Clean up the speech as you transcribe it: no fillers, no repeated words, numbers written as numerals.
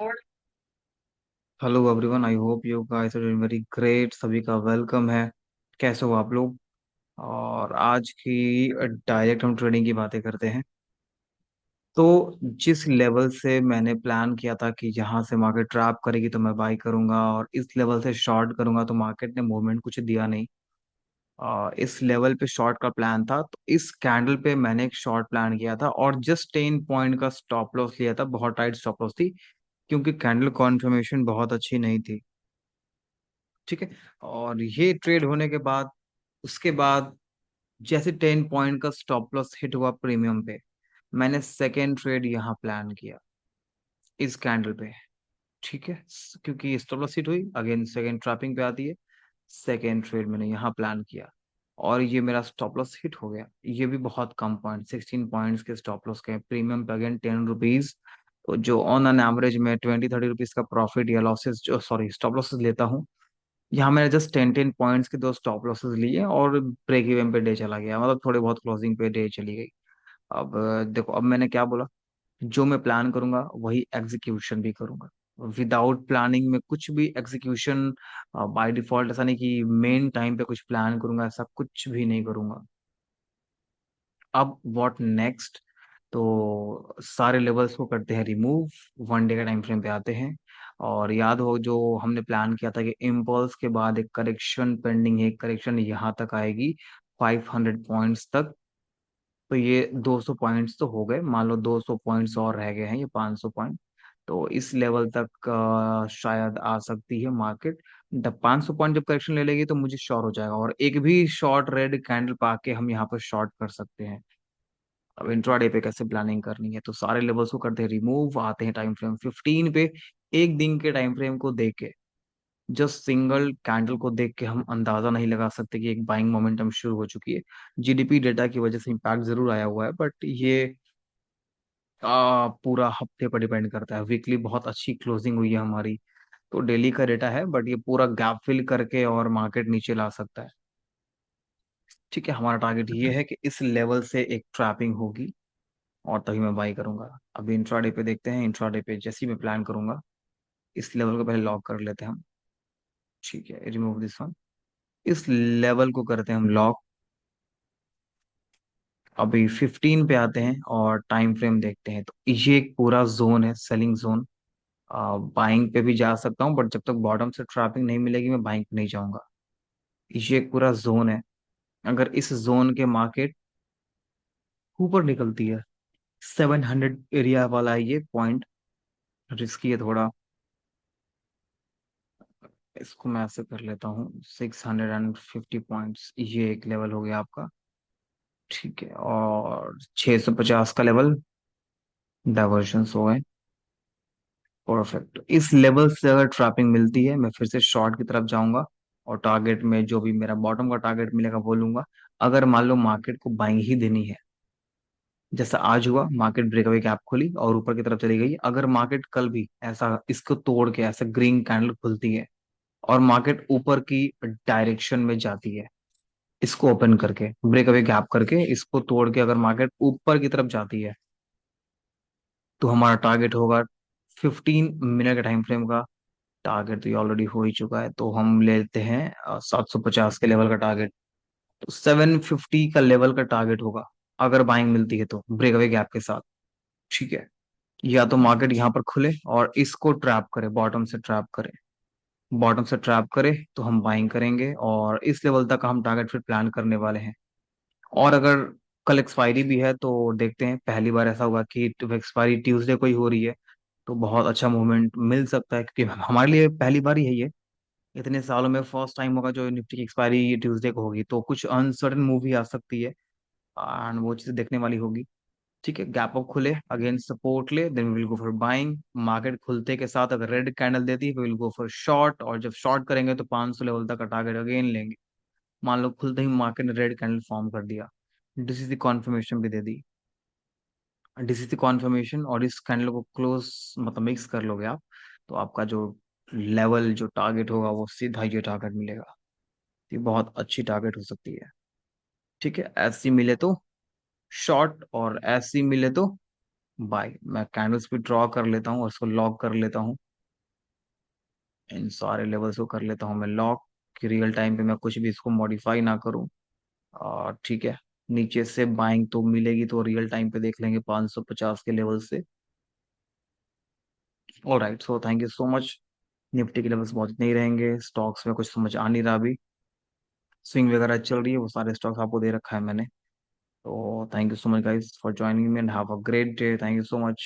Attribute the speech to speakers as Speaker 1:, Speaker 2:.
Speaker 1: Hello everyone, I hope you guys are doing very great. सभी का welcome है। कैसे हो आप लोग? और आज की डायरेक्ट हम ट्रेडिंग की बातें करते हैं। तो जिस लेवल से मैंने प्लान किया था कि यहाँ से मार्केट ट्रैप करेगी तो मैं बाई करूंगा, और इस लेवल से शॉर्ट करूंगा, तो मार्केट ने मूवमेंट कुछ दिया नहीं। इस लेवल पे शॉर्ट का प्लान था, तो इस कैंडल पे मैंने एक शॉर्ट प्लान किया था और जस्ट 10 पॉइंट का स्टॉप लॉस लिया था। बहुत टाइट स्टॉप लॉस थी क्योंकि कैंडल कॉन्फर्मेशन बहुत अच्छी नहीं थी। ठीक है। और ये ट्रेड होने के बाद, उसके बाद जैसे 10 पॉइंट का स्टॉप लॉस हिट हुआ प्रीमियम पे, मैंने सेकेंड ट्रेड यहाँ प्लान किया इस कैंडल पे। ठीक है। क्योंकि स्टॉप लॉस हिट हुई, अगेन सेकेंड ट्रैपिंग पे आती है। सेकेंड ट्रेड मैंने यहाँ प्लान किया और ये मेरा स्टॉप लॉस हिट हो गया। ये भी बहुत कम पॉइंट, 16 पॉइंट्स के स्टॉप लॉस के प्रीमियम पे, अगेन 10 रुपीज। तो जो ऑन एन एवरेज में 20-30 रुपीज का प्रॉफिट या लॉसेस, जो सॉरी स्टॉप लॉसेस लेता हूँ, यहाँ मैंने जस्ट 10 पॉइंट्स के दो स्टॉप लॉसेस लिए और ब्रेक इवन पे डे चला गया, मतलब थोड़े बहुत क्लोजिंग पे डे चली गई। अब देखो, अब मैंने क्या बोला, जो मैं प्लान करूंगा वही एग्जीक्यूशन भी करूंगा। विदाउट प्लानिंग में कुछ भी एग्जीक्यूशन बाय डिफॉल्ट, ऐसा नहीं कि मेन टाइम पे कुछ प्लान करूंगा, ऐसा कुछ भी नहीं करूंगा। अब व्हाट नेक्स्ट? तो सारे लेवल्स को करते हैं रिमूव, वन डे का टाइम फ्रेम पे आते हैं। और याद हो जो हमने प्लान किया था कि इम्पल्स के बाद एक करेक्शन पेंडिंग है, एक करेक्शन यहाँ तक आएगी 500 पॉइंट्स तक। तो ये 200 पॉइंट्स तो हो गए, मान लो 200 पॉइंट्स और रह गए हैं, ये 500 पॉइंट। तो इस लेवल तक शायद आ सकती है मार्केट। जब 500 पॉइंट जब करेक्शन ले लेगी तो मुझे श्योर हो जाएगा, और एक भी शॉर्ट रेड कैंडल पाके हम यहाँ पर शॉर्ट कर सकते हैं। अब इंट्राडे पे कैसे प्लानिंग करनी है, तो सारे लेवल्स को करते हैं रिमूव, आते हैं टाइम फ्रेम 15 पे। एक दिन के टाइम फ्रेम को देख के, जस्ट सिंगल कैंडल को देख के हम अंदाजा नहीं लगा सकते कि एक बाइंग मोमेंटम शुरू हो चुकी है। जीडीपी डेटा की वजह से इम्पैक्ट जरूर आया हुआ है, बट ये पूरा हफ्ते पर डिपेंड करता है। वीकली बहुत अच्छी क्लोजिंग हुई है हमारी, तो डेली का डेटा है, बट ये पूरा गैप फिल करके और मार्केट नीचे ला सकता है। ठीक है, हमारा टारगेट ये है कि इस लेवल से एक ट्रैपिंग होगी और तभी मैं बाई करूंगा। अभी इंट्राडे पे देखते हैं। इंट्राडे पे जैसे ही मैं प्लान करूंगा, इस लेवल को पहले लॉक कर लेते हैं हम। ठीक है, रिमूव दिस वन। इस लेवल को करते हैं हम लॉक। अभी 15 पे आते हैं और टाइम फ्रेम देखते हैं, तो ये एक पूरा जोन है, सेलिंग जोन। बाइंग पे भी जा सकता हूँ, बट जब तक बॉटम से ट्रैपिंग नहीं मिलेगी मैं बाइंग पे नहीं जाऊंगा। ये एक पूरा जोन है। अगर इस जोन के मार्केट ऊपर निकलती है, 700 एरिया वाला है ये पॉइंट, रिस्की है थोड़ा। इसको मैं ऐसे कर लेता हूँ, 650 पॉइंट्स, ये एक लेवल हो गया आपका। ठीक है, और 650 का लेवल, डाइवर्शन हो गए। परफेक्ट। इस लेवल से अगर ट्रैपिंग मिलती है, मैं फिर से शॉर्ट की तरफ जाऊंगा और टारगेट में जो भी मेरा बॉटम का टारगेट मिलेगा वो लूंगा। अगर मान लो मार्केट को बाइंग ही देनी है, जैसा आज हुआ, मार्केट ब्रेकअवे गैप खुली और ऊपर की तरफ चली गई, अगर मार्केट कल भी ऐसा इसको तोड़ के ऐसे ग्रीन कैंडल खुलती है और मार्केट ऊपर की डायरेक्शन में जाती है, इसको ओपन करके ब्रेकअवे गैप करके इसको तोड़ के अगर मार्केट ऊपर की तरफ जाती है, तो हमारा टारगेट होगा 15 मिनट के टाइम फ्रेम का। टारगेट तो ये ऑलरेडी हो ही चुका है, तो हम लेते हैं 750 के लेवल का टारगेट। तो 750 का लेवल का टारगेट होगा अगर बाइंग मिलती है तो ब्रेकअवे गैप के साथ। ठीक है। या तो मार्केट यहाँ पर खुले और इसको ट्रैप करे, बॉटम से ट्रैप करे। बॉटम से ट्रैप करे तो हम बाइंग करेंगे और इस लेवल तक हम टारगेट फिर प्लान करने वाले हैं। और अगर कल एक्सपायरी भी है तो देखते हैं, पहली बार ऐसा हुआ कि एक्सपायरी ट्यूसडे को ही हो रही है, तो बहुत अच्छा मूवमेंट मिल सकता है, क्योंकि हमारे लिए पहली बार ही है ये। इतने सालों में फर्स्ट टाइम होगा जो निफ्टी की एक्सपायरी ट्यूसडे को होगी, तो कुछ अनसर्टन मूव भी आ सकती है एंड वो चीज़ देखने वाली होगी। ठीक है, गैप अप खुले, अगेन सपोर्ट ले, then we will go for buying. Market खुलते के साथ अगर रेड कैंडल देती है we will go for short, और जब शॉर्ट करेंगे तो 500 लेवल तक का टारगेट अगेन लेंगे। मान लो खुलते ही मार्केट ने रेड कैंडल फॉर्म कर दिया, डीसीसी कॉन्फर्मेशन भी दे दी, डीसीसी कॉन्फर्मेशन और इस कैंडल को क्लोज मतलब मिक्स कर लोगे आप, तो आपका जो लेवल जो टारगेट होगा वो सीधा ये टारगेट मिलेगा। ये बहुत अच्छी टारगेट हो सकती है। ठीक है, ऐसी मिले तो शॉर्ट और ऐसी मिले तो बाय। मैं कैंडल्स भी ड्रॉ कर लेता हूँ और इसको लॉक कर लेता हूँ। इन सारे लेवल्स को कर लेता हूँ मैं लॉक, कि रियल टाइम पे मैं कुछ भी इसको मॉडिफाई ना करूँ। और ठीक है, नीचे से बाइंग तो मिलेगी तो रियल टाइम पे देख लेंगे 550 के लेवल से। Alright, so thank you so much. Nifty के लेवल्स बहुत इतने ही रहेंगे। स्टॉक्स में कुछ समझ आ नहीं रहा अभी, स्विंग वगैरह चल रही है, वो सारे स्टॉक्स आपको दे रखा है मैंने। तो thank you so much guys for joining me and have a great day. Thank you so much.